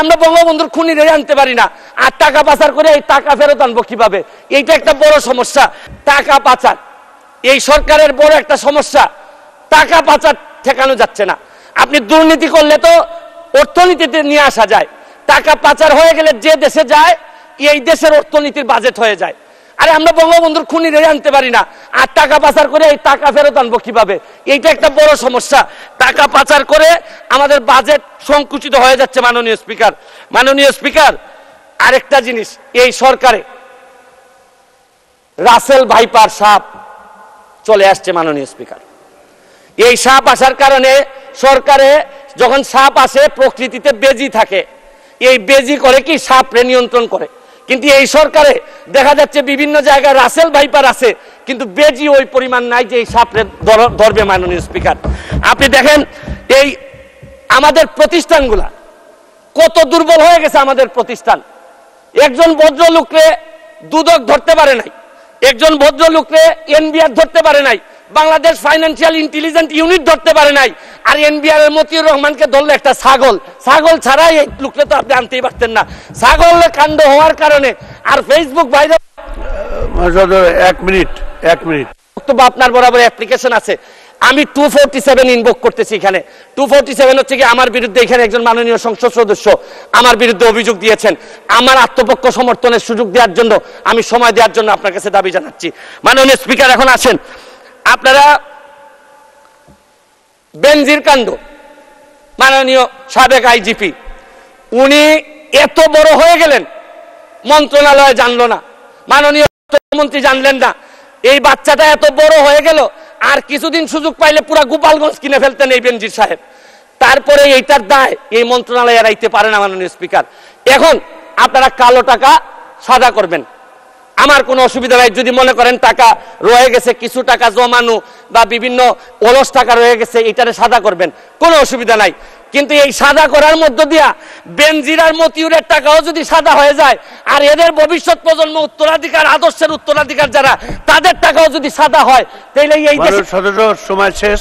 আমরা বঙ্গবন্ধুর খুনিরে আনতে পারি না, আর টাকা পাচার করে এই টাকা ফেরত আনবো কিভাবে? এইটা একটা বড় সমস্যা। টাকা পাচার এই সরকারের বড় একটা সমস্যা। টাকা পাচার ঠেকানো যাচ্ছে না। আপনি দুর্নীতি করলে তো অর্থনীতিতে নিয়ে আসা যায়, টাকা পাচার হয়ে গেলে যে দেশে যায় এই দেশের অর্থনীতির বাজেট হয়ে যায়। আরে আমরা বঙ্গবন্ধুর খুনিরে আনতে পারি না, আর টাকা পাচার করে এই টাকা ফেরত আনবো কিভাবে? এইটা একটা বড় সমস্যা। টাকা পাচার করে আমাদের বাজেট সংকুচিত হয়ে যাচ্ছে। মাননীয় স্পিকার, আরেকটা জিনিস, এই সরকারে রাসেল ভাইপার সাপ চলে আসছে। মাননীয় স্পিকার, এই সাপ আসার কারণে সরকারে যখন সাপ আসে প্রকৃতিতে বেজি থাকে, এই বেজি করে কি সাপরে নিয়ন্ত্রণ করে। কিন্তু এই সরকারে দেখা যাচ্ছে বিভিন্ন জায়গায় রাসেল ভাইপার আছে, কিন্তু বেজি ওই পরিমাণ নাই যে এই সাপরে ধরবে। মাননীয় স্পিকার, আপনি দেখেন এই আমাদের প্রতিষ্ঠানগুলা কত দুর্বল হয়ে গেছে। আমাদের প্রতিষ্ঠান, একজন ভদ্রলোককে দুদক ধরতে পারে নাই, একজন ভদ্রলোককে এনবিআর ধরতে পারে নাই, বাংলাদেশ ফাইন্যান্সিয়াল ইন্টেলিজেন্স ইউনিট ধরতে পারে নাই। আর এনবিআর এর মতিউর রহমানকে ধরলে একটা ছাগল ছাড়া এই লোককে তো আপনি আনতেই পারতেন না। ছাগল কাণ্ড হওয়ার কারণে আর ফেসবুক ভাইরাল। 1 মিনিট বক্তব্য আপনার বরাবর অ্যাপ্লিকেশন আছে। আমি 247 ইনভোক করতেছি। এখানে 247 হচ্ছে কি আমার বিরুদ্ধে এখানে একজন মাননীয় সংসদ সদস্য আমার বিরুদ্ধে অভিযোগ দিয়েছেন। আমার আত্মপক্ষ সমর্থনের সুযোগ দেওয়ার জন্য, আমি সময় দেওয়ার জন্য আপনার কাছে দাবি জানাচ্ছি। মাননীয় স্পিকার, এখন আসেন আপনারা বেনজির কাণ্ড, মাননীয় সাবেক আইজিপি উনি এত বড় হয়ে গেলেন, মন্ত্রণালয় জানলো না, মাননীয় মন্ত্রী জানলেন না। এই বাচ্চাটা এত বড় হয়ে গেল, আর কিছুদিন সুযোগ পাইলে পুরা গোপালগঞ্জ কিনে ফেলতেন এই বেনজির সাহেব। তারপরে এইটার দায় এই মন্ত্রণালয় এড়াইতে পারে না। মাননীয় স্পিকার, এখন আপনারা কালো টাকা সাদা করবেন, আমার কোনো অসুবিধা নাই। যদি মনে করেন টাকা রয়ে গেছে, কিছু টাকা জমানো বা বিভিন্ন অলস টাকা রয়ে গেছে, এটারে সাদা করবেন, কোনো অসুবিধা নাই। কিন্তু এই সাদা করার মধ্য দিয়া বেনজির আর মতিউরের টাকাও যদি সাদা হয়ে যায়, আর এদের ভবিষ্যৎ প্রজন্ম উত্তরাধিকার, আদর্শের উত্তরাধিকার যারা, তাদের টাকাও যদি সাদা হয়, তাহলে এই সদস্য সময় শেষ।